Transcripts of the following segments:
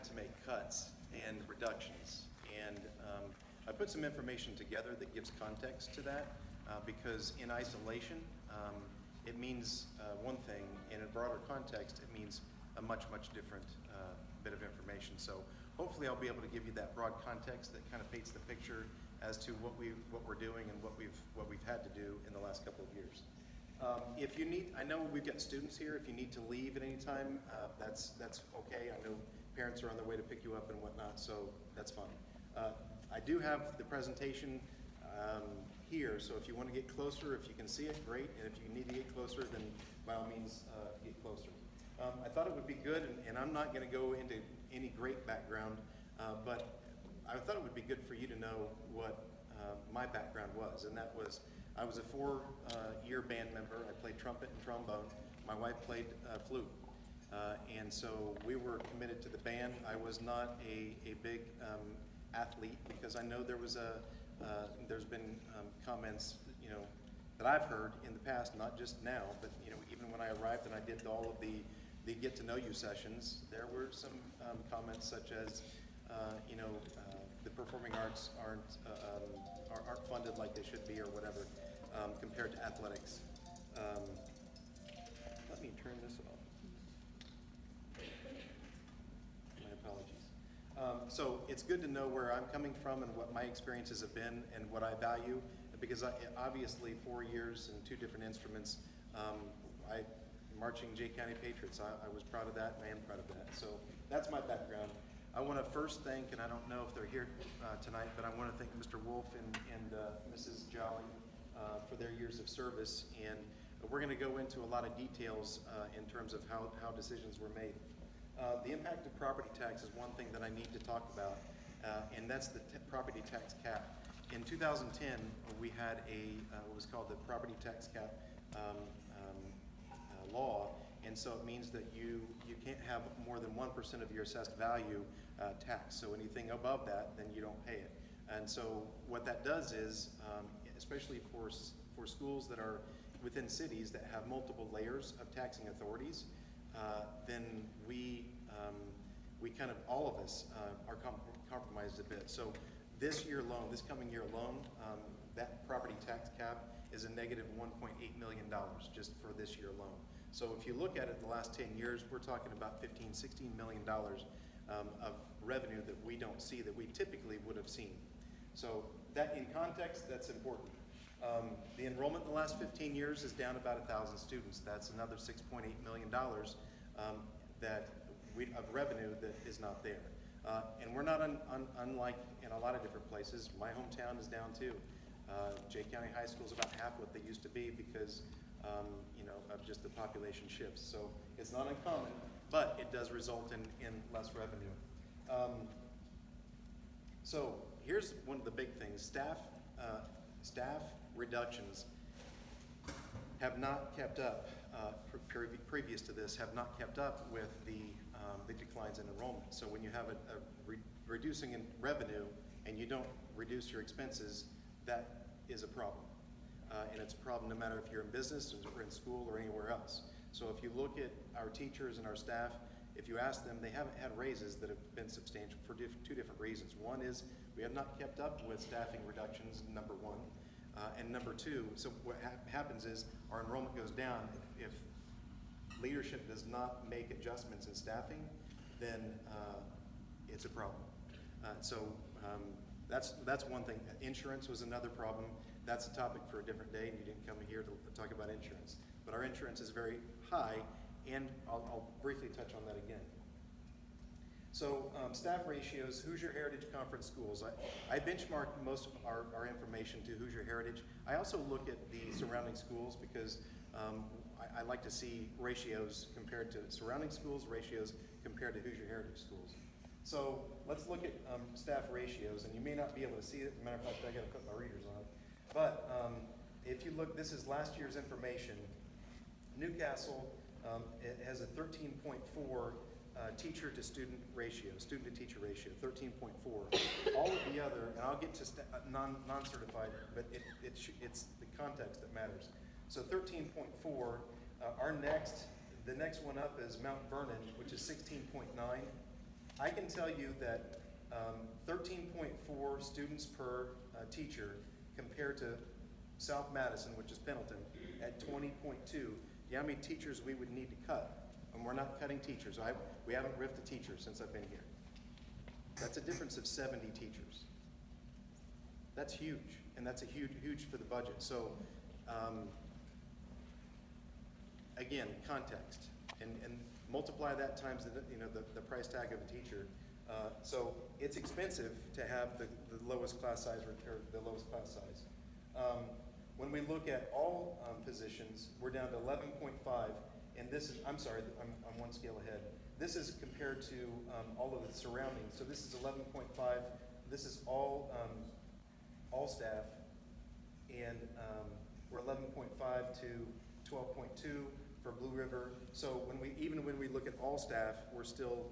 had to make cuts and reductions. And I put some information together that gives context to that because in isolation, it means one thing. In a broader context, it means a much, much different bit of information. So hopefully I'll be able to give you that broad context that kind of paints the picture as to what we're doing and what we've had to do in the last couple of years. If you need, I know we've got students here. If you need to leave at any time, that's okay. I know parents are on their way to pick you up and whatnot, so that's fine. I do have the presentation here, so if you want to get closer, if you can see it, great. And if you need to get closer, then by all means, get closer. I thought it would be good, and I'm not going to go into any great background, but I thought it would be good for you to know what my background was, and that was I was a 4-year band member. I played trumpet and trombone. My wife played flute, and so we were committed to the band. I was not a big athlete because I know there's been comments, that I've heard in the past, not just now, but even when I arrived and I did all of the get to know you sessions, there were some comments such as, the performing arts aren't funded like they should be or whatever compared to athletics. Let me turn this off. My apologies. So it's good to know where I'm coming from and what my experiences have been and what I value, because obviously 4 years and 2 different instruments, marching J County Patriots, I was proud of that and I am proud of that. So that's my background. I want to first thank, and I don't know if they're here tonight, but I want to thank Mr. Wolff and Mrs. Jolley for their years of service. And we're going to go into a lot of details in terms of how decisions were made. The impact of property tax is one thing that I need to talk about, and that's the property tax cap. In 2010, we had what was called the property tax cap law, and so it means that you can't have more than 1% of your assessed value taxed. So anything above that, then you don't pay it. And so what that does is, especially for schools that are within cities that have multiple layers of taxing authorities, then we kind of, all of us are compromised a bit. So this coming year alone, that property tax cap is a negative $1.8 million just for this year alone. So if you look at it the last 10 years, we're talking about $16 million of revenue that we don't see, that we typically would have seen. So that in context, that's important. The enrollment in the last 15 years is down about 1,000 students. That's another $6.8 million of revenue that is not there. And we're not unlike in a lot of different places. My hometown is down too. J County High School is about half what they used to be because of just the population shifts. So it's not uncommon, but it does result in less revenue. So here's one of the big things. Staff reductions have not kept up, previous to this, have not kept up with the declines in enrollment. So when you have a reducing in revenue and you don't reduce your expenses, that is a problem. And it's a problem no matter if you're in business or in school or anywhere else. So if you look at our teachers and our staff, if you ask them, they haven't had raises that have been substantial for 2 different reasons. One is we have not kept up with staffing reductions, number one. And number two, so what happens is our enrollment goes down. If leadership does not make adjustments in staffing, then it's a problem. That's one thing. Insurance was another problem. That's a topic for a different day, and you didn't come here to talk about insurance. But our insurance is very high, and I'll briefly touch on that again. So staff ratios, Hoosier Heritage Conference schools. I benchmark most of our information to Hoosier Heritage. I also look at the surrounding schools because I like to see ratios compared to surrounding schools, ratios compared to Hoosier Heritage schools. So let's look at staff ratios, and you may not be able to see it. As a matter of fact, I got to put my readers on. But if you look, this is last year's information. Newcastle it has a 13.4 teacher to student ratio, student to teacher ratio, 13.4. All of the other, and I'll get to non-certified, but it's the context that matters. So 13.4. The next one up is Mount Vernon, which is 16.9. I can tell you that 13.4 students per teacher compared to South Madison, which is Pendleton, at 20.2. You know how many teachers we would need to cut? And we're not cutting teachers. We haven't riffed a teacher since I've been here. That's a difference of 70 teachers. That's huge, and that's a huge for the budget. So, again, context, and multiply that times the price tag of a teacher. So it's expensive to have the lowest class size or the lowest class size. When we look at all positions, we're down to 11.5, and this is, I'm sorry, I'm one scale ahead. This is compared to all of the surroundings. So this is 11.5. This is all staff, and we're 11.5 to 12.2 for Blue River. So even when we look at all staff, we're still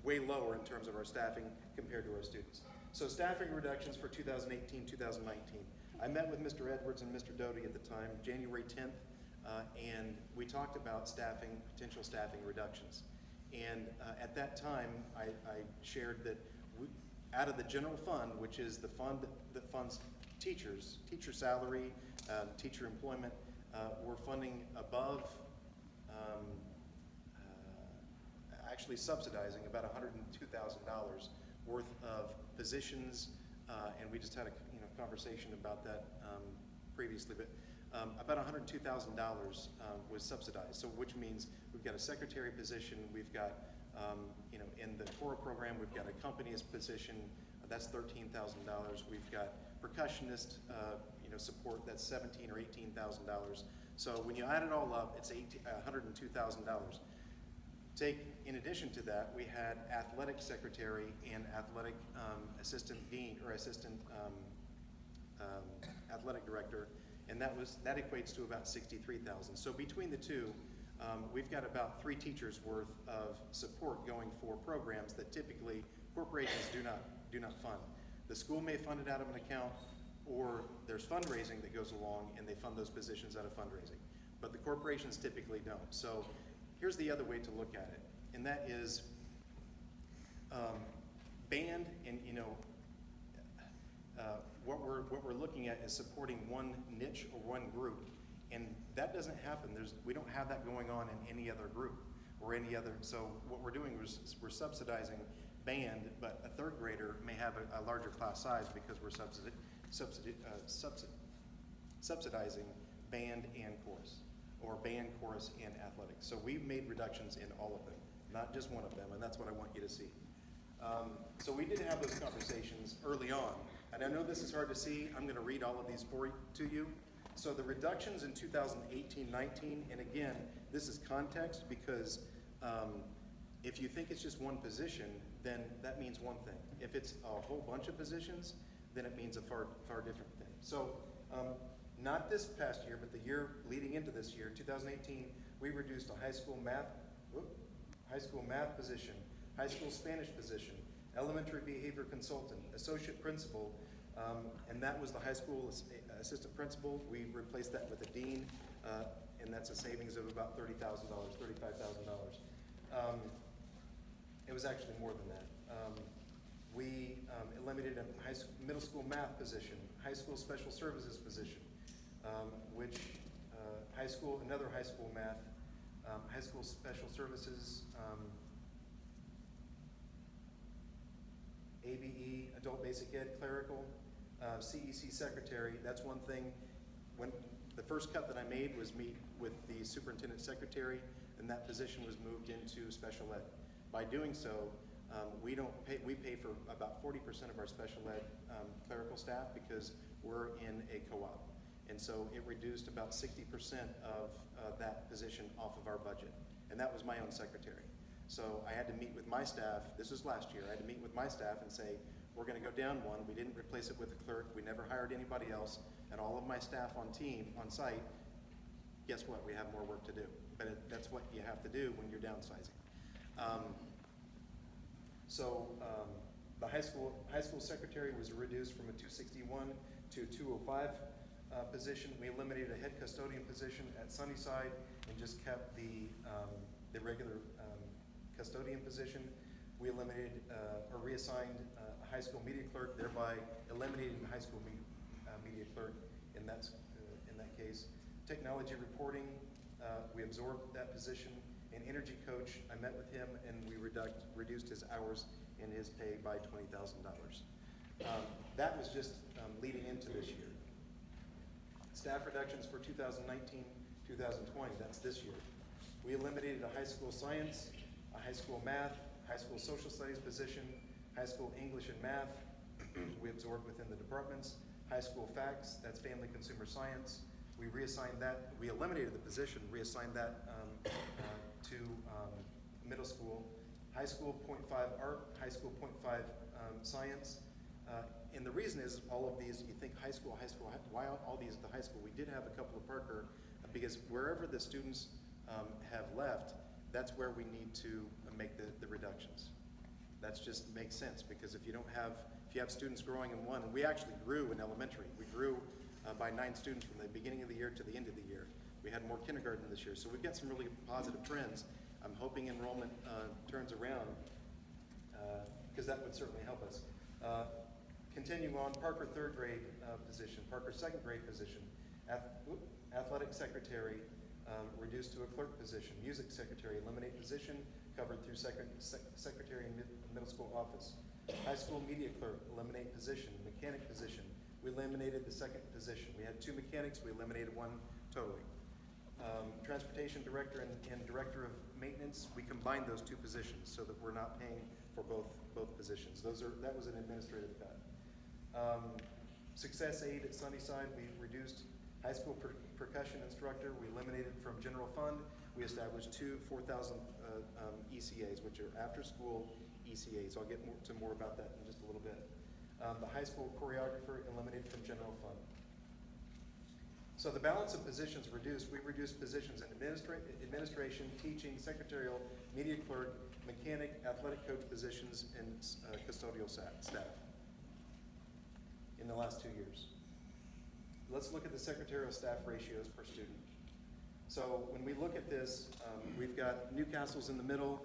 way lower in terms of our staffing compared to our students. So staffing reductions for 2018, 2019. I met with Mr. Edwards and Mr. Doty at the time, January 10th, and we talked about potential staffing reductions. And at that time, I shared that out of the general fund, which is the fund that funds teachers, teacher salary, teacher employment, we're funding above, actually subsidizing about $102,000 worth of positions, and we just had a conversation about that previously, but about $102,000 was subsidized. So which means we've got a secretary position, we've got in the Torah program, we've got a accompanist position, that's $13,000. We've got percussionist support, that's $17,000 or $18,000. So when you add it all up, it's $102,000. In addition to that, we had athletic secretary and athletic assistant dean or assistant athletic director, and that equates to about $63,000. So between the two, we've got about 3 teachers worth of support going for programs that typically corporations do not fund. The school may fund it out of an account, or there's fundraising that goes along and they fund those positions out of fundraising. But the corporations typically don't. So here's the other way to look at it, and that is band, and what we're looking at is supporting one niche or one group, and that doesn't happen. We don't have that going on in any other group or any other. So what we're doing is we're subsidizing band, but a third grader may have a larger class size because we're subsidizing band and chorus, or band, chorus, and athletics. So we've made reductions in all of them, not just one of them, and that's what I want you to see. So we did have those conversations early on, and I know this is hard to see. I'm going to read all of these to you. So the reductions in 2018-19, and again, this is context because if you think it's just one position, then that means one thing. If it's a whole bunch of positions, then it means a far different thing. So not this past year, but the year leading into this year, 2018, we reduced a high school math position, high school Spanish position, elementary behavior consultant, associate principal, and that was the high school assistant principal. We replaced that with a dean, and that's a savings of about $30,000, $35,000. It was actually more than that. We eliminated a middle school math position, high school special services position, which another high school math, high school special services, ABE, adult basic ed, clerical, CEC secretary. That's one thing. When the first cut that I made was meet with the superintendent secretary, and that position was moved into special ed. By doing so, we pay for about 40% of our special ed clerical staff because we're in a co-op. And so it reduced about 60% of that position off of our budget. And that was my own secretary. So I had to meet with my staff, this was last year, I had to meet with my staff and say, we're gonna go down one. We didn't replace it with a clerk, we never hired anybody else, and all of my staff on site, guess what, we have more work to do. But that's what you have to do when you're downsizing. The high school secretary was reduced from a 261 to 205 position. We eliminated a head custodian position at Sunnyside and just kept the regular custodian position. We eliminated or reassigned a high school media clerk, thereby eliminating the high school media clerk in that case. Technology reporting, we absorbed that position. An energy coach, I met with him and we reduced his hours and his pay by $20,000. That was just leading into this year. Staff reductions for 2019, 2020, that's this year. We eliminated a high school science, a high school math, high school social studies position, high school English and math, we absorbed within the departments. High school facts, that's family consumer science. We reassigned that, we eliminated the position, reassigned that to middle school. High school 0.5 art, high school 0.5 science. And the reason is all of these, you think high school, why all these at the high school? We did have a couple of Parker, because wherever the students have left, that's where we need to make the reductions. That's just makes sense, because if you have students growing in one, and we actually grew in elementary. We grew by 9 students from the beginning of the year to the end of the year. We had more kindergarten this year, so we've got some really positive trends. I'm hoping enrollment turns around, because that would certainly help us. Continuing on, Parker 3rd grade position, Parker 2nd grade position, athletic secretary reduced to a clerk position, music secretary, eliminate position, covered through secretary and middle school office. High school media clerk, eliminate position, mechanic position. We eliminated the 2nd position. We had 2 mechanics, we eliminated 1 totally. Transportation director and director of maintenance, we combined those 2 positions so that we're not paying for both positions. That was an administrative cut. Success aid at Sunnyside, we reduced high school percussion instructor, we eliminated from general fund. We established 2 4,000 ECAs, which are after school ECAs. I'll get more about that in just a little bit. The high school choreographer eliminated from general fund. So the balance of positions reduced. We reduced positions in administration, teaching, secretarial, media clerk, mechanic, athletic coach positions, and custodial staff in the last 2 years. Let's look at the secretarial staff ratios per student. So when we look at this, we've got Newcastle's in the middle,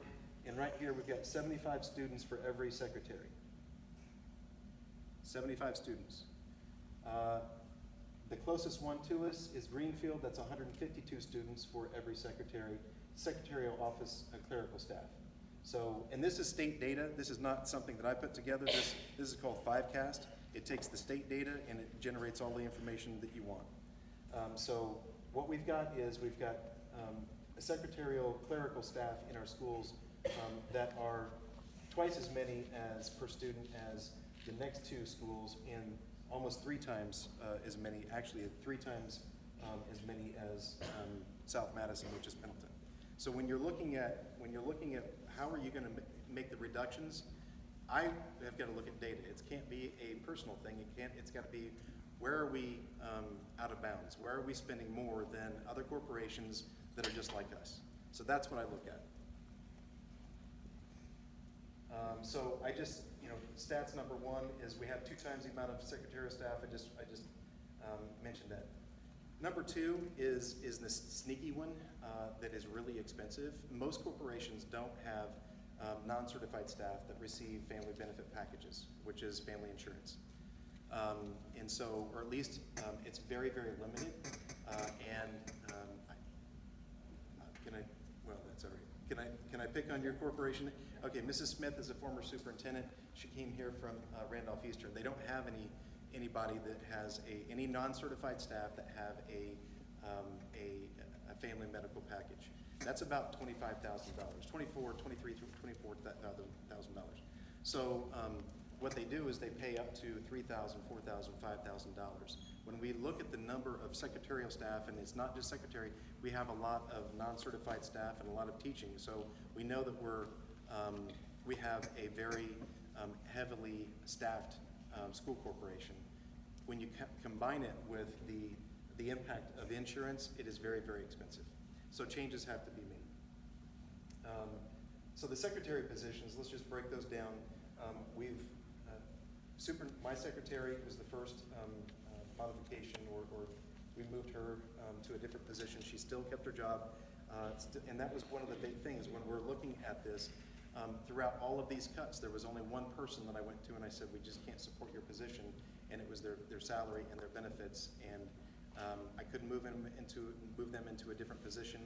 and right here we've got 75 students for every secretary. 75 students. The closest one to us is Greenfield, that's 152 students for every secretarial office and clerical staff. So, and this is state data. This is not something that I put together. This is called 5Cast. It takes the state data and it generates all the information that you want. So what we've got is we've got a secretarial clerical staff in our schools that are twice as many as per student as the next 2 schools, and almost 3 times as many, actually 3 times as many as South Madison, which is Pendleton. So when you're looking at how are you going to make the reductions, I have got to look at data. It can't be a personal thing. It's got to be, where are we out of bounds? Where are we spending more than other corporations that are just like us? So that's what I look at. So I just, stats number 1 is we have 2 times the amount of secretarial staff. I just mentioned that. Number 2 is the sneaky one that is really expensive. Most corporations don't have non-certified staff that receive family benefit packages, which is family insurance. And so, or at least it's very, very limited. Well, that's all right. Can I pick on your corporation? Okay, Mrs. Smith is a former superintendent. She came here from Randolph Eastern. They don't have anybody that has any non-certified staff that have a family medical package. That's about $25,000, $24,000. So what they do is they pay up to $3,000, $4,000, $5,000. When we look at the number of secretarial staff, and it's not just secretary, we have a lot of non-certified staff and a lot of teaching. So we know that we have a very heavily staffed school corporation. When you combine it with the impact of insurance, it is very, very expensive. So changes have to be made. So the secretary positions, let's just break those down. My secretary was the first modification, or we moved her to a different position. She still kept her job. And that was one of the big things when we're looking at this. Throughout all of these cuts, there was only one person that I went to and I said, we just can't support your position, and it was their salary and their benefits, and I couldn't move them into a different position.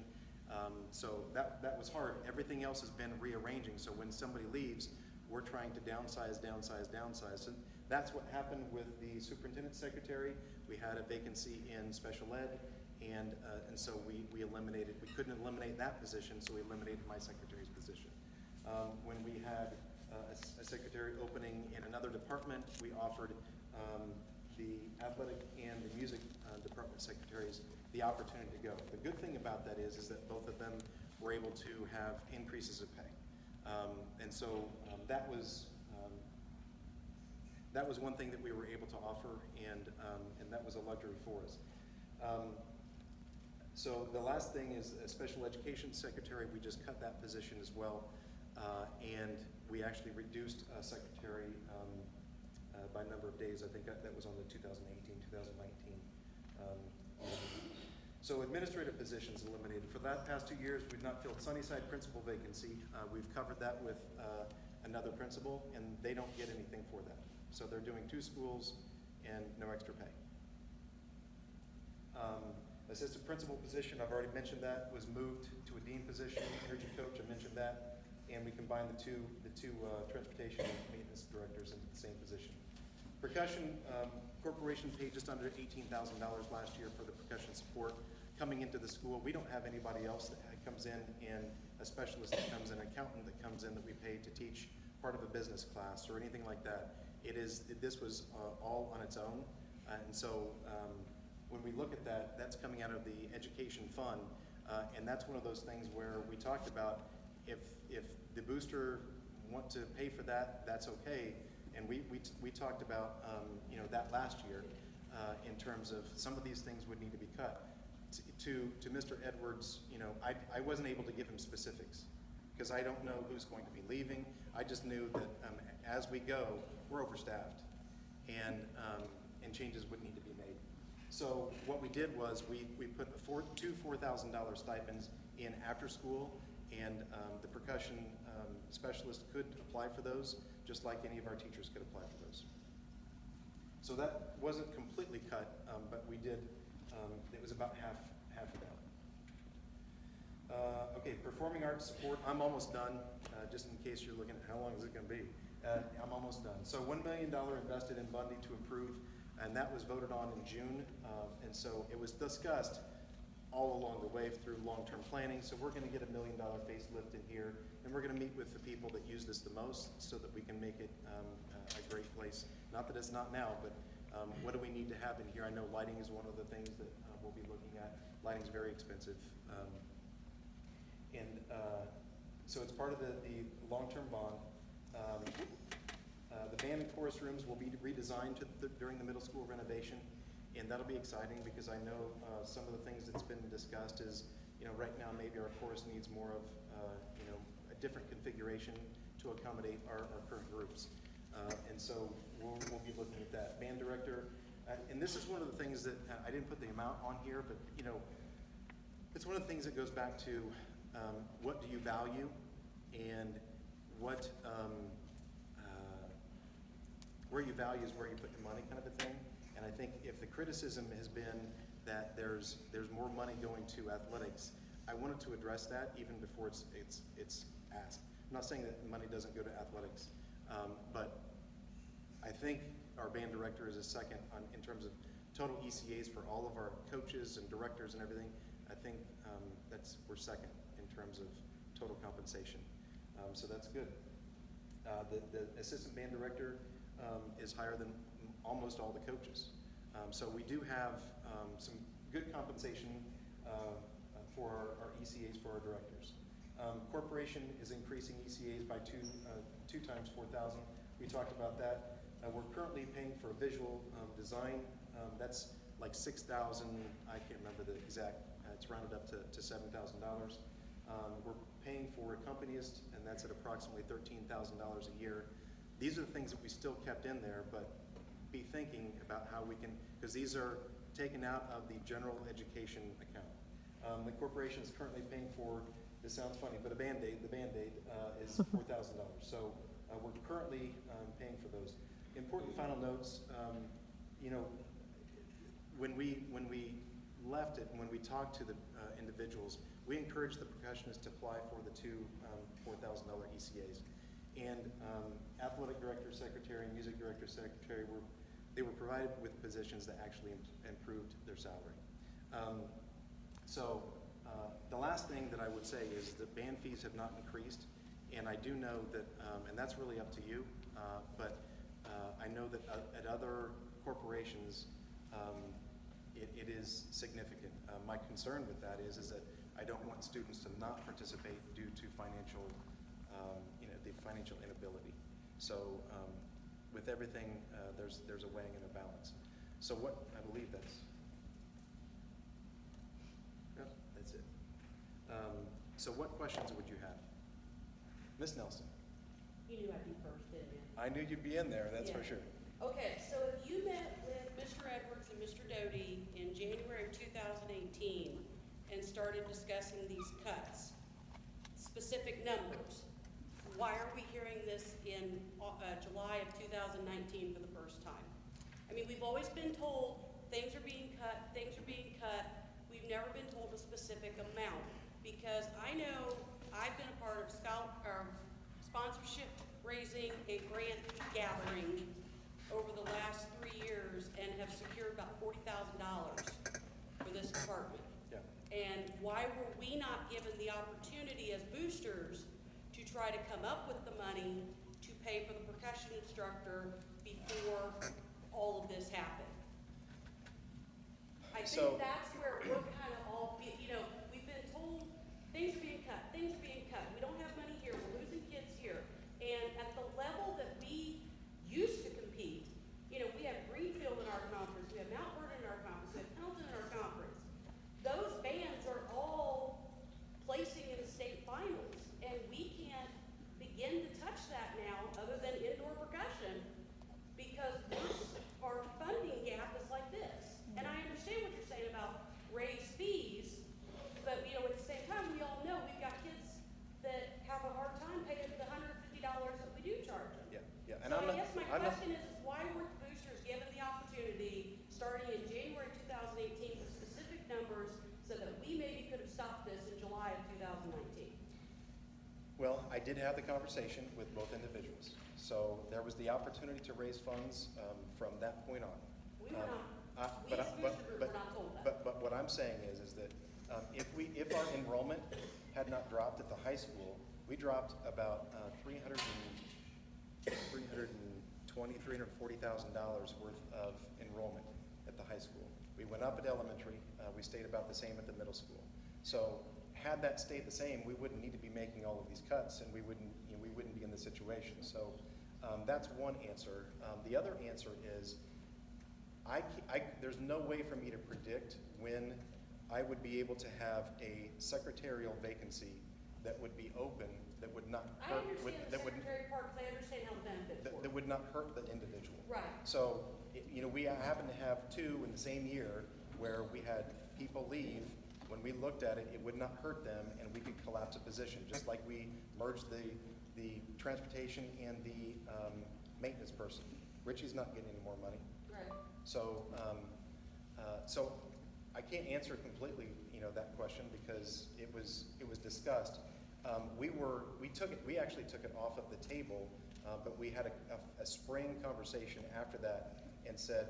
So that was hard. Everything else has been rearranging, so when somebody leaves, we're trying to downsize. And that's what happened with the superintendent secretary. We had a vacancy in special ed, and so we eliminated, we couldn't eliminate that position, so we eliminated my secretary's position. When we had a secretary opening in another department, we offered the athletic and the music department secretaries the opportunity to go. The good thing about that is that both of them were able to have increases of pay. And so that was one thing that we were able to offer, and that was a luxury for us. So the last thing is a special education secretary. We just cut that position as well, and we actually reduced a secretary by number of days. I think that was on the 2018, 2019. So administrative positions eliminated. For that past 2 years, we've not filled Sunnyside principal vacancy. We've covered that with another principal, and they don't get anything for that. So they're doing 2 schools and no extra pay. Assistant principal position, I've already mentioned that, was moved to a dean position. Energy coach, I mentioned that. And we combined the two transportation and maintenance directors into the same position. Percussion Corporation paid just under $18,000 last year for the percussion support coming into the school. We don't have anybody else that comes in, and a specialist that comes in, an accountant that comes in that we pay to teach part of a business class or anything like that. This was all on its own, and so when we look at that, that's coming out of the education fund, and that's one of those things where we talked about if the booster want to pay for that, that's okay. And we talked about that last year in terms of some of these things would need to be cut. To Mr. Edwards, I wasn't able to give him specifics because I don't know who's going to be leaving. I just knew that as we go, we're overstaffed, and changes would need to be made. So what we did was we put two $4,000 stipends in after school, and the percussion specialist could apply for those, just like any of our teachers could apply for those. So that wasn't completely cut, but we did, it was about half of that. Okay, performing arts support, I'm almost done, just in case you're looking at how long is it gonna be. I'm almost done. So $1 million invested in Bundy to improve, and that was voted on in June, and so it was discussed all along the way through long-term planning. So we're gonna get $1 million facelift in here, and we're gonna meet with the people that use this the most so that we can make it a great place. Not that it's not now, but what do we need to have in here? I know lighting is one of the things that we'll be looking at. Lighting's very expensive. So it's part of the long-term bond. The band and chorus rooms will be redesigned during the middle school renovation, and that'll be exciting because I know some of the things that's been discussed is, right now maybe our chorus needs more of, a different configuration to accommodate our current groups. And so we'll be looking at that. Band director, and this is one of the things that I didn't put the amount on here, but it's one of the things that goes back to what do you value, and what where you value is where you put your money, kind of a thing. And I think if the criticism has been that there's more money going to athletics, I wanted to address that even before it's asked. I'm not saying that money doesn't go to athletics, but I think our band director is a second in terms of total ECAs for all of our coaches and directors and everything. I think we're second in terms of total compensation, so that's good. The assistant band director is higher than almost all the coaches. So we do have some good compensation for our ECAs for our directors. Corporation is increasing ECAs by two times 4,000. We talked about that. We're currently paying for a visual design. That's like 6,000. I can't remember the exact. It's rounded up to $7,000. We're paying for accompanist, and that's at approximately $13,000 a year. These are the things that we still kept in there, but be thinking about how we can, because these are taken out of the general education account. The corporation is currently paying for, this sounds funny, but a Band-Aid, the Band-Aid is $4,000. So we're currently paying for those. Important final notes, you know, when we left it, and when we talked to the individuals, we encouraged the percussionists to apply for the two $4,000 ECAs. And athletic director, secretary, and music director, secretary, they were provided with positions that actually improved their salary. The last thing that I would say is that band fees have not increased, and I do know that, and that's really up to you, but I know that at other corporations, it is significant. My concern with that is that I don't want students to not participate due to financial, the financial inability. So with everything, there's a weighing and a balance. So what, I believe that's it. So what questions would you have? Ms. Nelson. You knew I'd be first, didn't you? I knew you'd be in there, that's for sure. Okay, so if you met with Mr. Edwards and Mr. Doty in January of 2018 and started discussing these cuts, specific numbers, why are we hearing this in July of 2019 for the first time? I mean, we've always been told things are being cut, things are being cut. We've never been told a specific amount, because I know I've been a part of sponsorship raising a grant gathering over the last 3 years and have secured about $40,000 for this department. Yeah. And why were we not given the opportunity as boosters to try to come up with the money to pay for the percussion instructor before all of this happened? I think that's where we're kind of all, we've been told things are being cut, things are being cut. We don't have money here, we're losing kids here. And at the level that we used to compete, we have Greenfield in our conference, we have Mount Vernon in our conference, we have Pendleton in our conference. Those bands are all placing in the state finals, and we can't begin to touch that now other than indoor percussion, because our funding gap is like this. And I understand what you're saying about raised fees, but at the same time, we all know we've got kids that have a hard time paying the $150 that we do charge them. Yeah. And so I guess my question is why weren't the boosters given the opportunity, starting in January 2018, with specific numbers, so that we maybe could have stopped this in July of 2019? Well, I did have the conversation with both individuals. So there was the opportunity to raise funds from that point on. We were not. We as a booster group were not told that. But what I'm saying is that if our enrollment had not dropped at the high school, we dropped about $340,000 worth of enrollment at the high school. We went up at elementary. We stayed about the same at the middle school. So had that stayed the same, we wouldn't need to be making all of these cuts, and we wouldn't be in this situation. So that's one answer. The other answer is there's no way for me to predict when I would be able to have a secretarial vacancy that would be open, that would not hurt. I understand the secretary part, because I understand how the benefits work. That would not hurt the individual. Right. So, we happen to have two in the same year where we had people leave. When we looked at it, it would not hurt them, and we could collapse a position, just like we merged the transportation and the maintenance person. Richie's not getting any more money. Right. So, I can't answer completely, that question, because it was discussed. We actually took it off of the table, but we had a spring conversation after that and said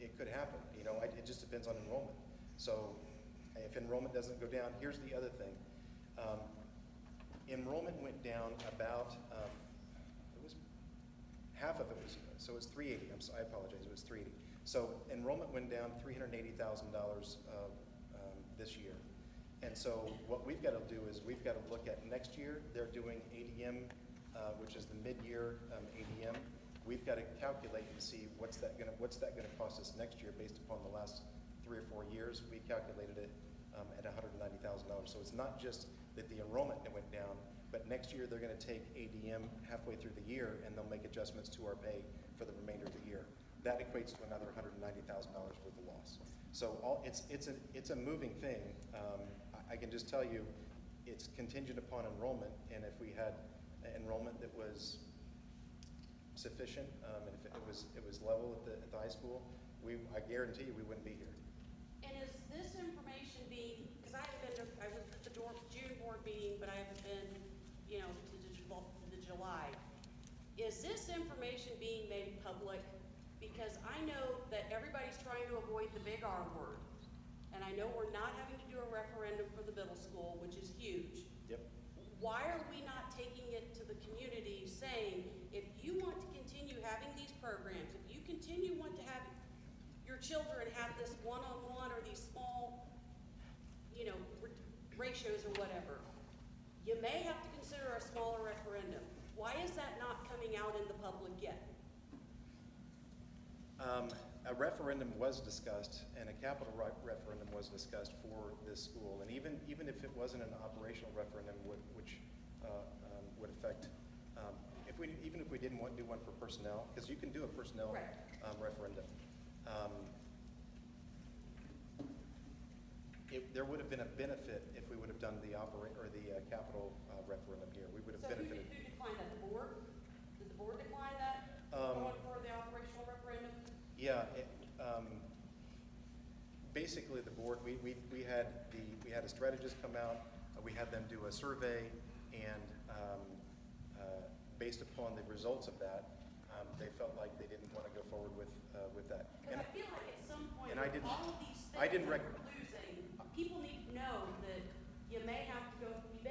it could happen. It just depends on enrollment. So if enrollment doesn't go down, here's the other thing. Enrollment went down about half of it was, so it was 380. I apologize, it was 380. So enrollment went down $380,000 this year. And so what we've got to do is we've got to look at next year. They're doing ADM, which is the mid-year ADM. We've got to calculate and see what's that going to cost us next year based upon the last 3 or 4 years. We calculated it at $190,000. So it's not just that the enrollment went down, but next year they're going to take ADM halfway through the year, and they'll make adjustments to our pay for the remainder of the year. That equates to another $190,000 worth of loss. So it's a moving thing. I can just tell you, it's contingent upon enrollment, and if we had enrollment that was sufficient, and if it was level at the high school, I guarantee you we wouldn't be here. And is this information being, because I was at the June board meeting, but I haven't been, to the July. Is this information being made public? Because I know that everybody's trying to avoid the big R word. And I know we're not having to do a referendum for the middle school, which is huge. Yep. Why are we not taking it to the community saying, if you want to continue having these programs, if you want to have your children have this one-on-one or these small, ratios or whatever, you may have to consider a smaller referendum. Why is that not coming out in the public yet? A referendum was discussed, and a capital referendum was discussed for this school. And even if it wasn't an operational referendum, which would affect, even if we didn't do one for personnel, because you can do a personnel Right. Referendum. There would have been a benefit if we would have done the capital referendum here. We would have So benefited. who declined that? The board? Did the board decline that? Going for the operational referendum? Yeah, basically the board, we had a strategist come out, we had them do a survey, and based upon the results of that, they felt like they didn't want to go forward with that. Because I feel like at some point, and I with didn't- all of these I things didn't that rec- we're losing, people need to know that you may have to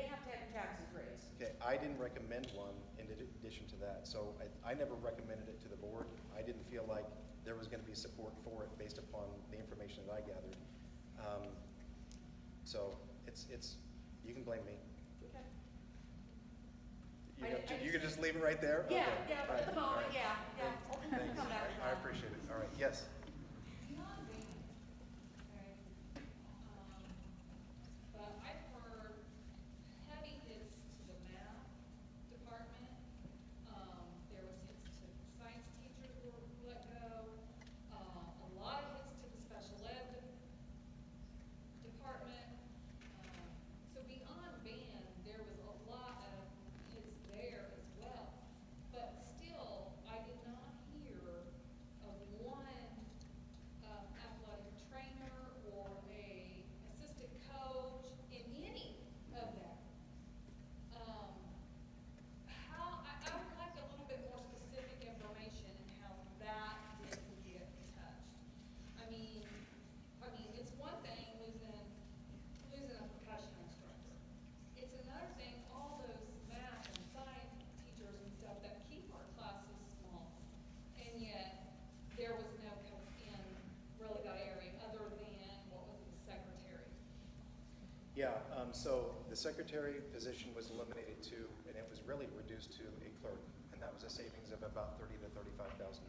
have your taxes raised. Okay, I didn't recommend one in addition to that, so I never recommended it to the board. I didn't feel like there was going to be support for it based upon the information that I gathered. So you can blame me. Okay. You can just leave it right there? Yeah, Okay. yeah, All at the right, all moment, right. yeah. I'll Thanks. come back to I that. appreciate it. All right, yes. Beyond being, okay, but I've heard heavy hits to the math department. There was hits to science teachers who were let go. A lot of hits to the special ed department. So beyond band, there was a lot of hits there as well. But still, I did not hear of one athletic trainer or a assistant coach in any of that. I would like a little bit more specific information in how that didn't get touched. I mean, it's one thing losing a percussion instructor. It's another thing, all those math and science teachers and stuff that keep our classes small. And yet, there was no coach in really that area other than, what was it, the secretary. Yeah, so the secretary position was eliminated too, and it was really reduced to a clerk, and that was a savings of about $30,000 to $35,000.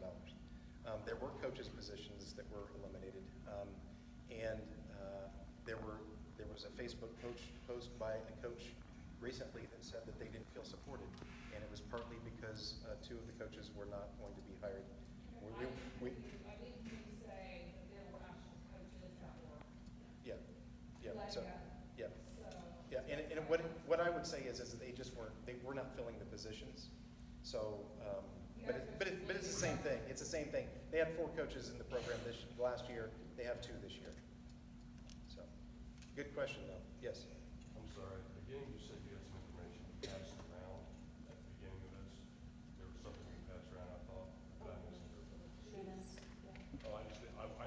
There were coaches' positions that were eliminated, and there was a Facebook post by a coach recently that said that they didn't feel supported, and it was partly because two of the coaches were not going to be hired. I didn't hear you say that there were actual coaches that were Yeah, let so, go. yeah. So. Yeah, and what I would say is that they were not filling the positions. So, but it's the same thing. It's the same thing. They had 4 coaches in the program last year. They have 2 this year. So, good question though. Yes. I'm sorry, at the beginning you said you had some information passed around at the beginning of this. There was something you passed around, I thought, but I missed it. Oh, I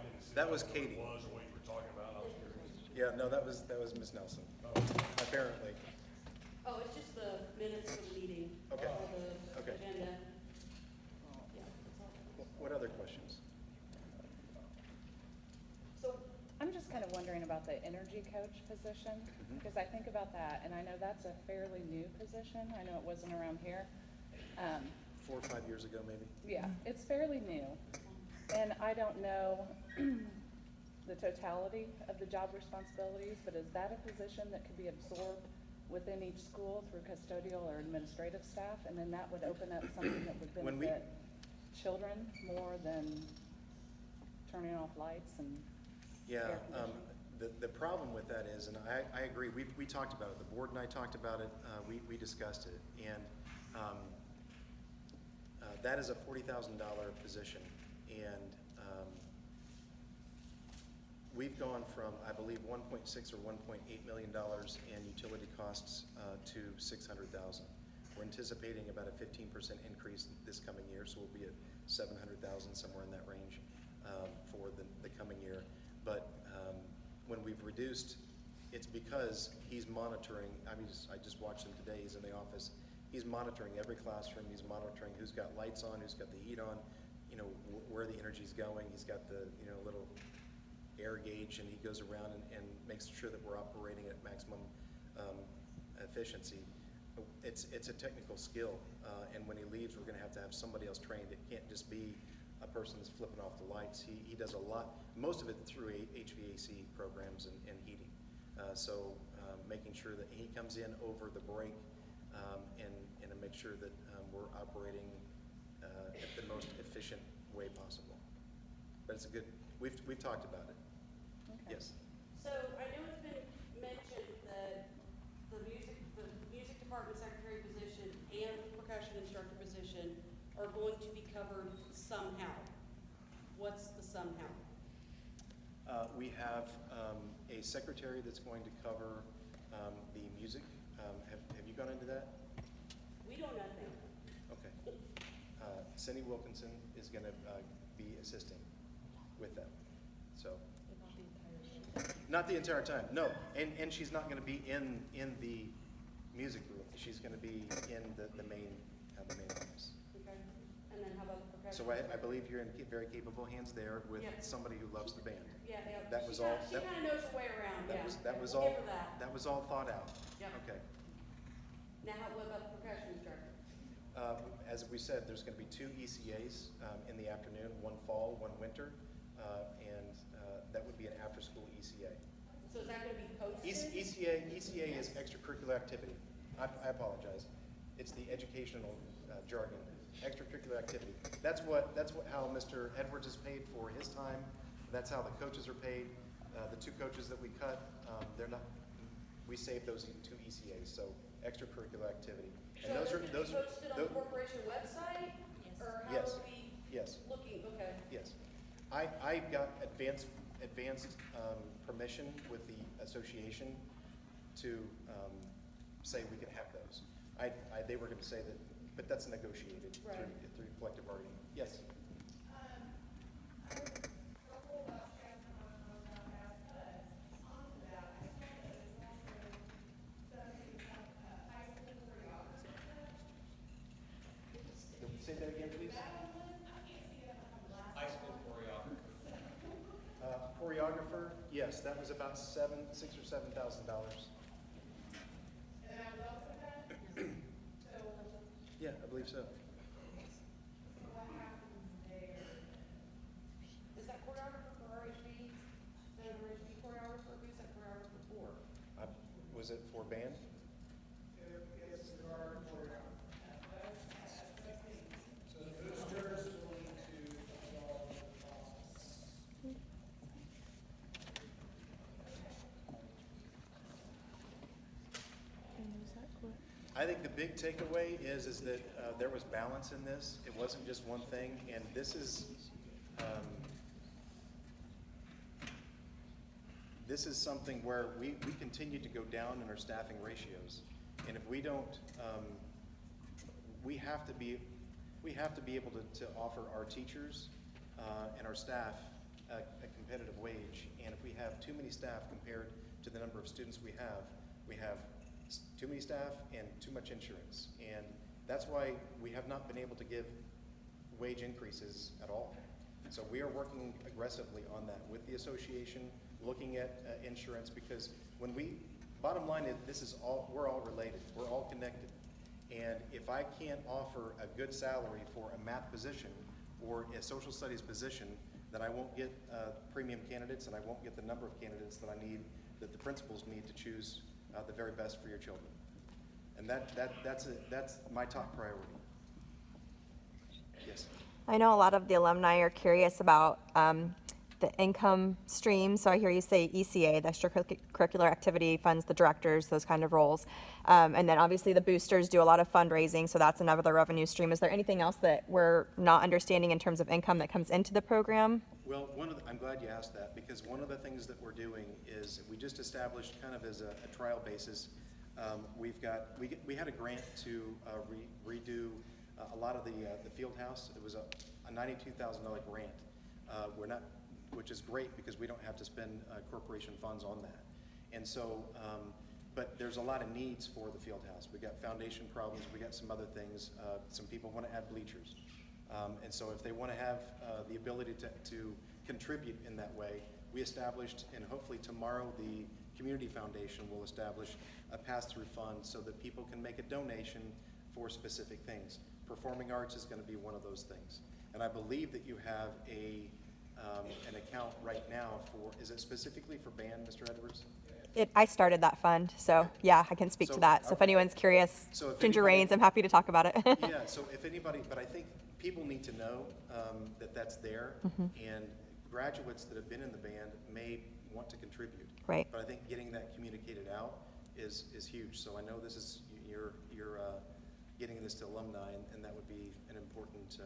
didn't see. That was what Katie. it was or what you were talking about, I was curious. Yeah, no, that was Ms. Nelson. Oh. Apparently. Oh, it's just the minutes of the meeting. Okay. Or the Okay. agenda. Yeah, that's all. What other questions? So, I'm just kind of wondering about the energy coach position, because I think about that, and I know that's a fairly new position. I know it wasn't around here. 4 or 5 years ago, maybe? Yeah, it's fairly new. And I don't know the totality of the job responsibilities, but is that a position that could be absorbed within each school through custodial or administrative staff? And then that would open up something that would When we- benefit children more than turning off lights and Yeah, the problem with that is, and I agree, we talked about it, the board and I talked about it, we discussed it, and that is a $40,000 position, and we've gone from, I believe, 1.6 or $1.8 million in utility costs to 600,000. We're anticipating about a 15% increase this coming year, so we'll be at 700,000, somewhere in that range, for the coming year. But when we've reduced, it's because he's monitoring. I just watched him today. He's in the office. He's monitoring every classroom. He's monitoring who's got lights on, who's got the heat on, where the energy's going. He's got the little air gauge, and he goes around and makes sure that we're operating at maximum efficiency. It's a technical skill, and when he leaves, we're going to have somebody else trained. It can't just be a person that's flipping off the lights. He does a lot, most of it through HVAC programs and heating. So making sure that he comes in over the break and to make sure that we're operating at the most efficient way possible. But it's a good. We've talked about it. Okay. Yes. So I know it's been mentioned that the music department secretary position and percussion instructor position are going to be covered somehow. What's the somehow? We have a secretary that's going to cover the music. Have you gone into that? We don't know that. Okay. Cindy Wilkinson is going to be assisting with them. So. Not the entire time, no. And she's not going to be in the music group. She's going to be in the main office. Okay. And then how about the percussion? So I believe you're in very capable hands there with Yep. somebody who loves the band. Yeah, That was she all. She kind of knows her way around, yeah. That was We'll all. give her that. That was all thought out. Yep. Okay. Now, what about the percussion instructor? As we said, there's going to be 2 ECAs in the afternoon, one fall, one winter, and that would be an after-school ECA. So is that going to be posted? ECA is extracurricular activity. I apologize. It's the educational jargon. Extracurricular activity. That's how Mr. Edwards is paid for his time. That's how the coaches are paid. The 2 coaches that we cut, we saved those 2 ECAs. So extracurricular activity. And So those are posted on the corporation website? Or how Yes. are we Yes. looking? Okay. Yes. I got advanced permission with the association to say we could have those. They were going to say that, but that's negotiated Right. through collective bargaining. Yes. Say that again, please. High school choreographer. Choreographer, yes, that was about $6,000 or $7,000. Yeah, I believe so. Is that choreographer for RHB? Is that an RHB choreographer? Who's that choreographer for? Was it for band? I think the big takeaway is that there was balance in this. It wasn't just one thing, and this is something where we continue to go down in our staffing ratios, and if we don't, we have to be able to offer our teachers and our staff a competitive wage. And if we have too many staff compared to the number of students we have too many staff and too much insurance. And that's why we have not been able to give wage increases at all. So we are working aggressively on that with the association, looking at insurance, because bottom line is we're all related, we're all connected. And if I can't offer a good salary for a math position or a social studies position, then I won't get premium candidates, and I won't get the number of candidates that the principals need to choose the very best for your children. And that's my top priority. Yes. I know a lot of the alumni are curious about the income stream. So I hear you say ECA, the extracurricular activity funds, the directors, those kind of roles. And then obviously the boosters do a lot of fundraising, so that's another revenue stream. Is there anything else that we're not understanding in terms of income that comes into the program? Well, I'm glad you asked that, because one of the things that we're doing is we just established kind of as a trial basis. We had a grant to redo a lot of the field house. It was a $92,000 grant. Which is great because we don't have to spend corporation funds on that. And so, but there's a lot of needs for the field house. We got foundation problems, we got some other things. Some people want to add bleachers. And so if they want to have the ability to contribute in that way, we established, and hopefully tomorrow the Community Foundation will establish a pass-through fund so that people can make a donation for specific things. Performing arts is going to be one of those things. And I believe that you have an account right now for, is it specifically for band, Mr. Edwards? I started that fund, so yeah, I can speak to that. So if anyone's curious, So if Ginger anybody- Rains, I'm happy to talk about it. Yeah, so if anybody, but I think people need to know that that's there, and graduates that have been in the band may want to contribute. Right. But I think getting that communicated out is huge. So I know this is, you're getting this to alumni, and that would be an important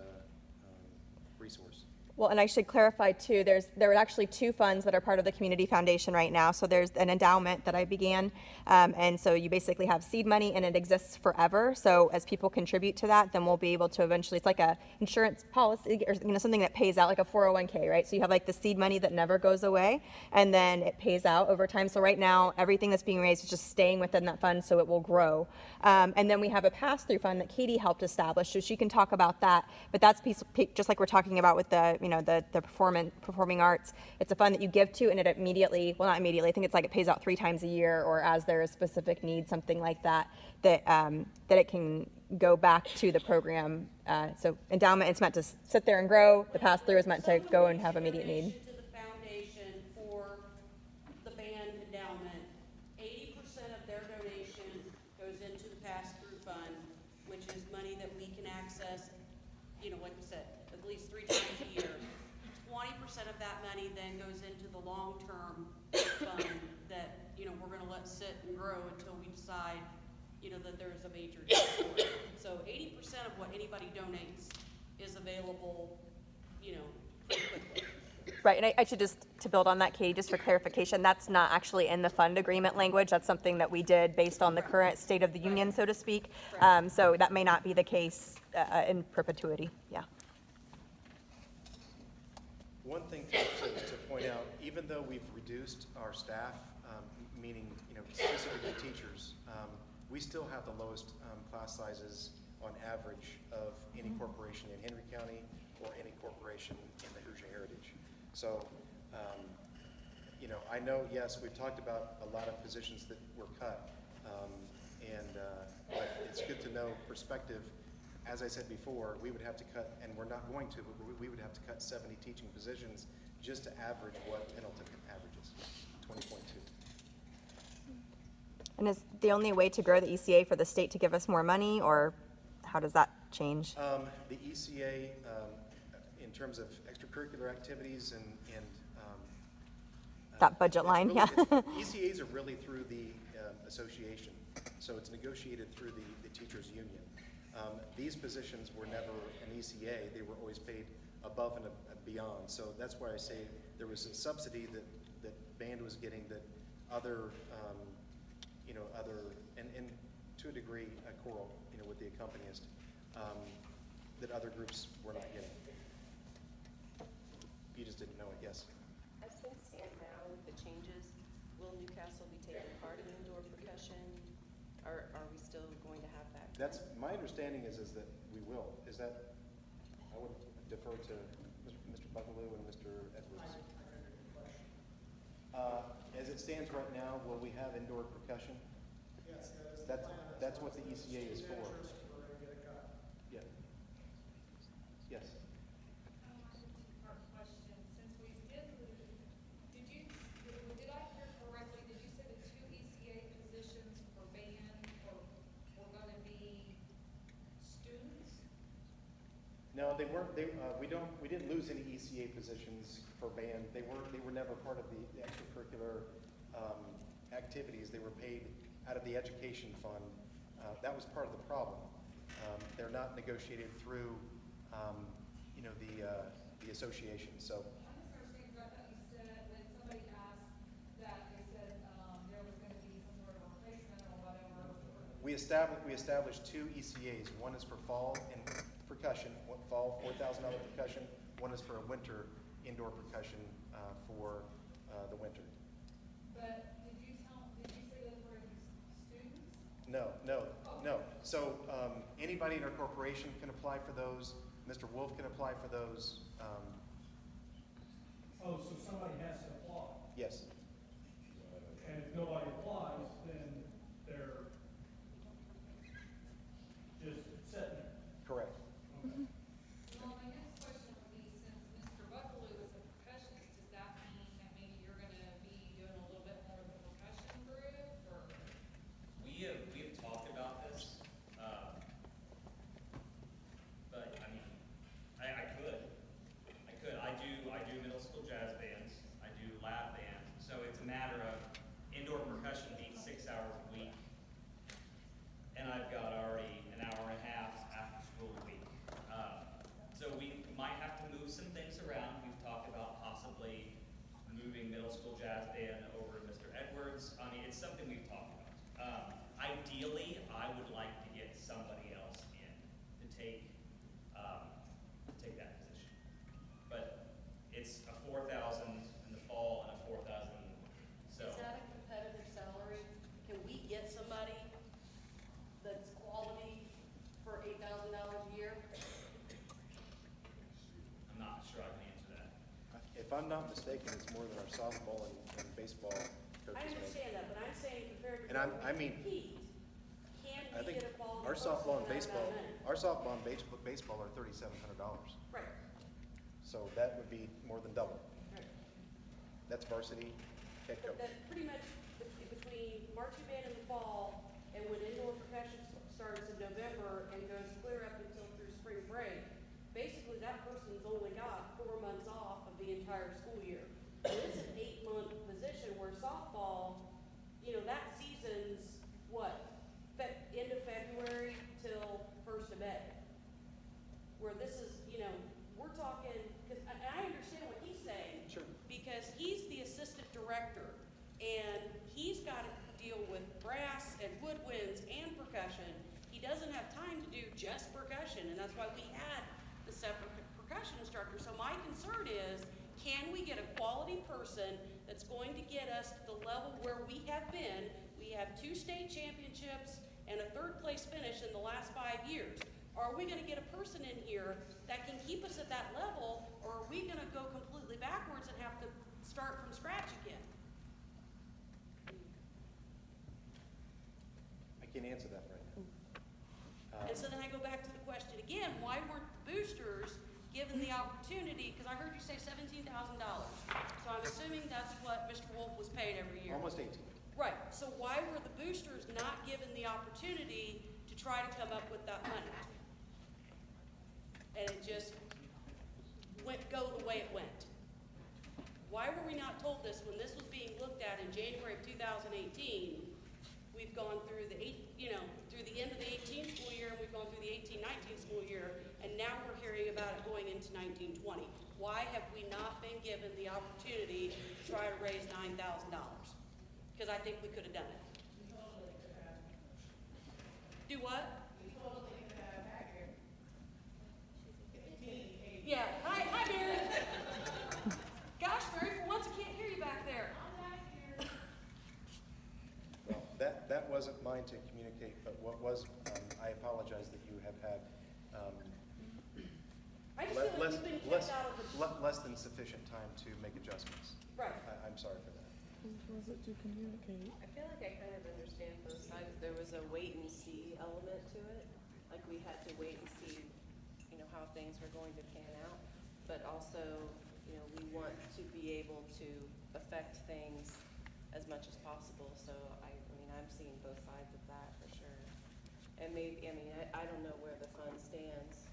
resource. Well, and I should clarify too, there are actually two funds that are part of the Community Foundation right now. So there's an endowment that I began, and so you basically have seed money and it exists forever. So as people contribute to that, then we'll be able to eventually, it's like a insurance policy or something that pays out like a 401k, right? So you have like the seed money that never goes away, and then it pays out over time. So right now, everything that's being raised is just staying within that fund, so it will grow. And then we have a pass-through fund that Katie helped establish, so she can talk about that. But that's just like we're talking about with the performing arts. It's a fund that you give to, and it immediately, well, not immediately, I think it's like it pays out 3 times a year, or as there is specific need, something like that, that it can go back to the program. So endowment, it's meant to sit there and grow. The pass-through is meant to go and have immediate need. To the foundation for the band endowment, 80% of their donation goes into the pass-through fund, which is money that we can access, like I said, at least 3 times a year. 20% of that money then goes into the long-term fund that, we're gonna let sit and grow until we decide, that there's a major need for it. So 80% of what anybody donates is available, pretty quickly. Right, and I should just, to build on that, Katie, just for clarification, that's not actually in the fund agreement language. That's something that we did based on the current state of the union, so to speak. So that may not be the case in perpetuity, yeah. One thing to point out, even though we've reduced our staff, meaning specifically teachers, we still have the lowest class sizes on average of any corporation in Henry County or any corporation in the Hoosier Heritage. So, I know, yes, we've talked about a lot of positions that were cut, but it's good to know perspective. As I said before, we would have to cut, and we're not going to, but we would have to cut 70 teaching positions just to average what Pendleton averages, 20.2. And is the only way to grow the ECA for the state to give us more money, or how does that change? The ECA, in terms of extracurricular activities and That budget line, yeah. ECAs are really through the association, so it's negotiated through the teachers' union. These positions were never an ECA, they were always paid above and beyond. So that's why I say there was a subsidy that band was getting that other, and to a degree, choral, with the accompanist, that other groups were not getting. You just didn't know it, yes. As things stand now with the changes, will Newcastle be taking part in indoor percussion? Or are we still going to have that? That's, my understanding is that we will. Is that, I would defer to Mr. Buckalew and Mr. Edwards. As it stands right now, will we have indoor percussion? Yes, That's what the ECA is for. Yeah. Yes. Our question, since we did lose, did I hear correctly, did you say the 2 ECA positions for band were gonna be students? No, they weren't, we didn't lose any ECA positions for band. They were never part of the extracurricular activities. They were paid out of the education fund. That was part of the problem. They're not negotiated through, the association, so. I misunderstood, because I thought you said, when somebody asked that, they said, there was gonna be some sort of a replacement or whatever. We established two ECAs. One is for fall and percussion, fall $4,000 percussion. One is for a winter indoor percussion for the winter. But did you say those were students? No. So anybody in our corporation can apply for those. Mr. Wolff can apply for those. Oh, so somebody has to apply, Yes. and if nobody applies, then they're just sitting there. Correct. Okay. Well, my next question would be, since Mr. Buckalew is a percussionist, does that mean that maybe you're gonna be doing a little bit more of the percussion group, or? We have talked about this, but I mean, I could. I do middle school jazz bands, I do lab band, so it's a matter of indoor percussion being 6 hours a week. And I've got already an hour and a half after school a week. So we might have to move some things around. We've talked about possibly moving middle school jazz band over to Mr. Edwards. I mean, it's something we've talked about. Ideally, I would like to get somebody else in to take that position. But it's a 4,000 in the fall and a 4,000, so. Is that a competitive salary? Can we get somebody that's quality for $8,000 a year? I'm not sure I can answer that. If I'm not mistaken, it's more than our softball and baseball coaches I make. understand that, but I'm saying compared to And what we I mean, compete, can I we think get a quality our person softball and for that baseball, amount of money? our softball and baseball are $3,700. Right, So that would be more than double. right. That's varsity head But coach. that pretty much between marching band in the fall and when indoor percussion starts in November and goes clear up until through spring break, basically that person's only got 4 months off of the entire school year. It is an 8-month position where softball, that season's what? End of February till 1st of May. Where this is, we're talking, because I understand what he's saying. Sure. Because he's the assistant director, and he's got to deal with brass and woodwinds and percussion. He doesn't have time to do just percussion, and that's why we had the separate percussion instructor. So my concern is, can we get a quality person that's going to get us to the level where we have been? We have 2 state championships and a 3rd place finish in the last 5 years. Are we gonna get a person in here that can keep us at that level, or are we gonna go completely backwards and have to start from scratch again? I can't answer that right now. And so then I go back to the question again, why weren't the boosters given the opportunity, because I heard you say $17,000. So I'm assuming that's what Mr. Wolff was paid every year. Almost 18. Right, so why were the boosters not given the opportunity to try to come up with that money? And it just go the way it went. Why were we not told this when this was being looked at in January of 2018? We've gone through through the end of the 18 school year, and we've gone through the 18-19 school year, and now we're hearing about it going into 19-20. Why have we not been given the opportunity to try to raise $9,000? Because I think we could have done it. Do what? Yeah, hi Mary. Gosh, Mary, for once I can't hear you back there. Well, that wasn't mine to communicate, but what was, I apologize that you have had I just feel like you've been kept out of the. less than sufficient time to make adjustments. Right. I'm sorry for that. I feel like I kind of understand both sides. There was a wait and see element to it. Like we had to wait and see, how things were going to pan out. But also, we want to be able to affect things as much as possible. So I'm seeing both sides of that for sure. And maybe, I don't know where the fund stands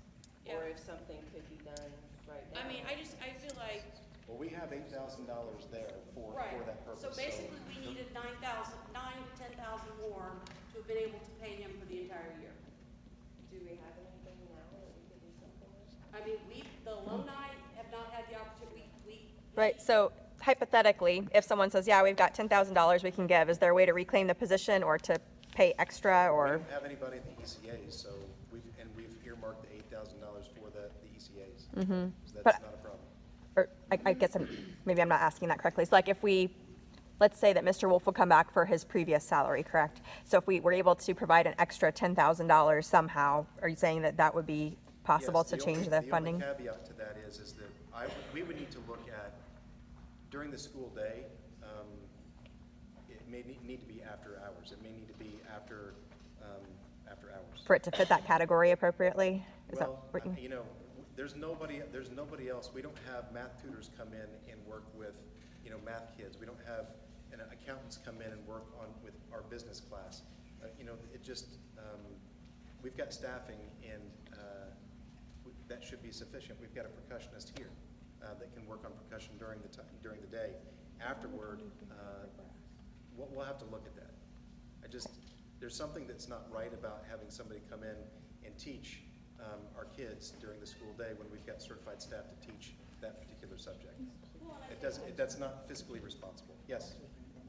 or Yeah. if something could be done right now. I mean, I feel like, Well, we have $8,000 there for right, that purpose. so basically we needed 9,000, 9 to 10,000 more to have been able to pay him for the entire year. Do we have anything now that we could do something with? I mean, the alumni have not had the opportunity, Right, so hypothetically, if someone says, yeah, we've got $10,000 we can give, is there a way to reclaim the position or to pay extra We or? don't have anybody at the ECAs, so we've earmarked the $8,000 for the ECAs. Mm-hmm. So But- that's not a problem. Or I guess maybe I'm not asking that correctly. So like if let's say that Mr. Wolff would come back for his previous salary, correct? So if we were able to provide an extra $10,000 somehow, are you saying that that would be possible Yes, to change only- the funding? The only caveat to that is that we would need to look at, during the school day, it may need to be after hours. It may need to be after hours. For it to fit that category appropriately? Is that Well, what you? you know, there's nobody else. We don't have math tutors come in and work with, math kids. We don't have accountants come in and work with our business class. It just, we've got staffing and that should be sufficient. We've got a percussionist here that can work on percussion during the day. Afterward, we'll have to look at that. There's something that's not right about having somebody come in and teach our kids during the school day when we've got certified staff to teach that particular subject. That's not fiscally responsible. Yes,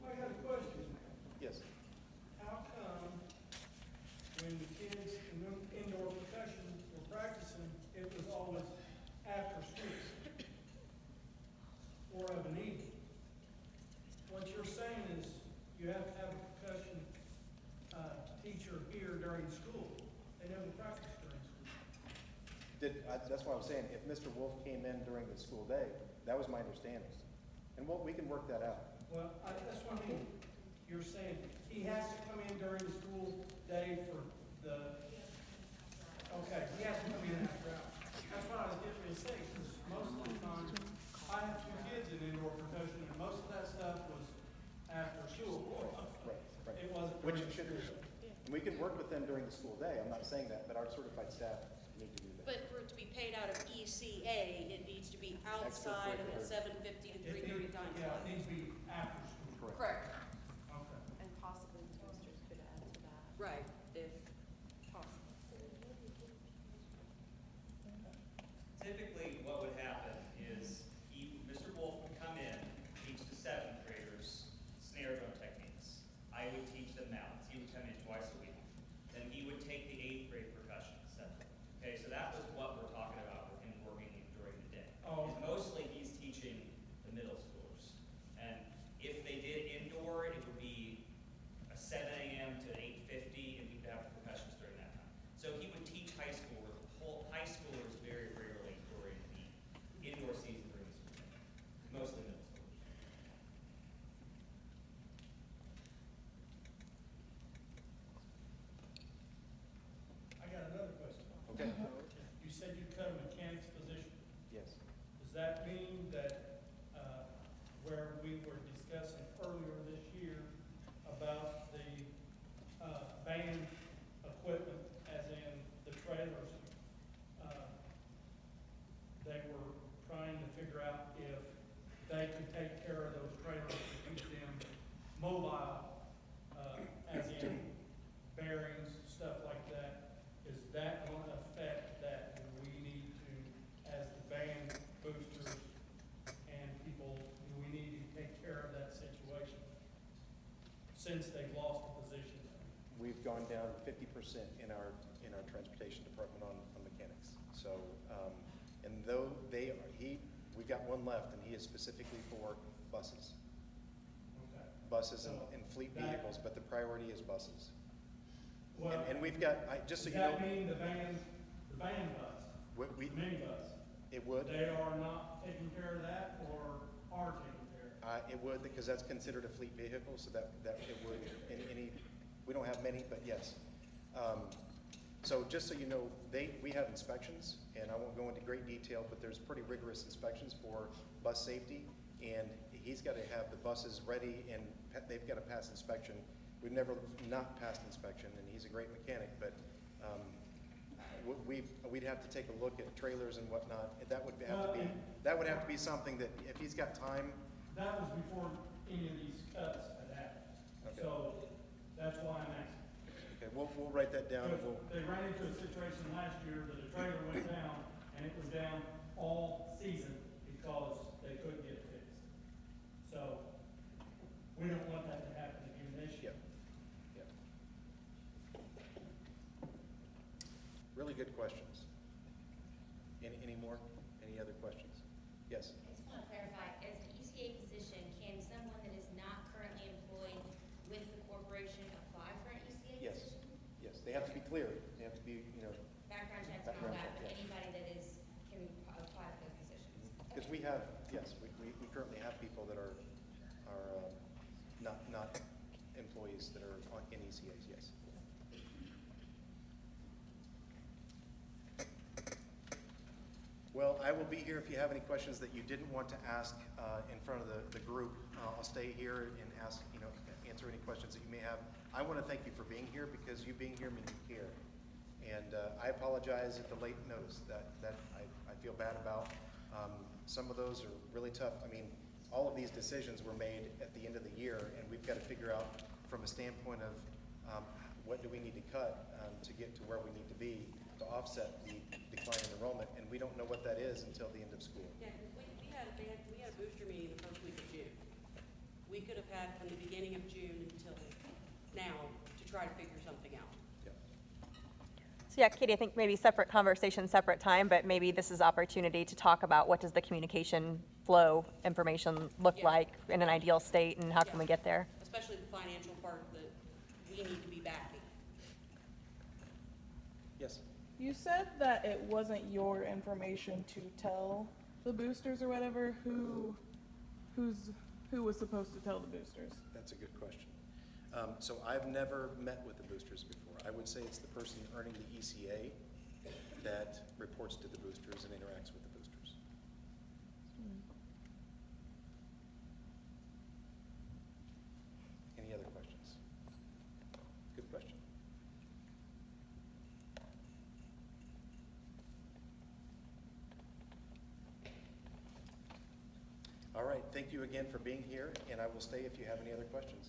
I got a question. yes. How come when the kids in indoor percussion were practicing, it was always after school or of an evening? What you're saying is you have to have a percussion teacher here during school. They never practice during school. That's why I was saying, if Mr. Wolff came in during the school day, that was my understanding. And we can work that out. Well, that's what I mean. You're saying he has to come in during the school day for okay, he has to come in after hours. That's what I was getting ready to say, because most of the time, I have 2 kids in indoor percussion, and most of that stuff was after school. Right. It wasn't Which during it should be. school. And we can work with them during the school day. I'm not saying that, but our certified staff need to do that. but for it to be paid out of ECA, it needs to be outside of the Extracurricular. 750 to It 330 needs- times Yeah, five. it needs to be after school. Correct, Okay. And possibly the boosters could add to that right. if possible. Typically, what would happen is Mr. Wolff would come in, teach the 7th graders snare drum techniques. I would teach them mallets. He would come in twice a week. Then he would take the 8th grade percussion separately. Okay, so that was what we're talking about with him working during the day. Oh. Is mostly he's teaching the middle schoolers. And if they did indoor, it would be a 7 a.m. to 8:50, and we would have percussionists during that time. So he would teach high schoolers. High schoolers very rarely during the indoor season during the school day. Mostly middle schoolers. I got another question. Okay? You said you cut a mechanic's position. Yes. Does that mean that, where we were discussing earlier this year about the, band equipment, as in the trailers, they were trying to figure out if they could take care of those trailers to keep them mobile, as in bearings, stuff like that? Is that going to affect that we need to, as the band boosters and people, do we need to take care of that situation since they've lost the position? We've gone down 50% in our transportation department on mechanics. So, and though we've got one left, and he is specifically for buses. Okay. Buses and So fleet that- vehicles, but the priority is buses. Well, And we've got, just so does you know, that mean the band bus, we, the minibus, it would, they are not taking care of that or are taking care of it? it would, because that's considered a fleet vehicle, so that it would, we don't have many, but yes. So just so you know, we have inspections, and I won't go into great detail, but there's pretty rigorous inspections for bus safety, and he's got to have the buses ready, and they've got to pass inspection. We've never not passed inspection, and he's a great mechanic, but we we'd have to take a look at trailers and whatnot. That would have to be something that, if he's got time, That was before any of these cuts had happened. Okay. So that's why I'm asking. okay, we'll write that down. and Because they ran into a situation last year that a trailer went down, and it was down all season because they couldn't get it fixed. So, we don't want that to happen again this year. Yep. Really good questions. Any more? Any other questions? Yes? I just want to clarify, as an ECA position, can someone that is not currently employed with the corporation apply for an ECA Yes. position? Yes, they have to be clear. They have to be, Background checks and all Background that, check, but yeah. anybody that can apply for those positions? because we have, yes, we currently have people that are not employees that are in ECAs, yes. Well, I will be here if you have any questions that you didn't want to ask in front of the group. I'll stay here and ask, answer any questions that you may have. I want to thank you for being here, because you being here means you care. And I apologize at the late notice that I feel bad about. Some of those are really tough. I mean, all of these decisions were made at the end of the year, and we've got to figure out from a standpoint of what do we need to cut to get to where we need to be to offset the decline in enrollment, and we don't know what that is until the end of school. Yeah, because we had a booster meeting the first week of June. We could have had from the beginning of June until now to try to figure something out. Yeah. So yeah, Katie, I think maybe separate conversation, separate time, but maybe this is opportunity to talk about what does the communication flow information look Yeah. like in an ideal state, and how can we Yeah. get there? Especially the financial part that we need to be backing. Yes. You said that it wasn't your information to tell the boosters or whatever. Who was supposed to tell the boosters? That's a good question. So I've never met with the boosters before. I would say it's the person earning the ECA that reports to the boosters and interacts with the boosters. Any other questions? Good question. All right, thank you again for being here, and I will stay if you have any other questions.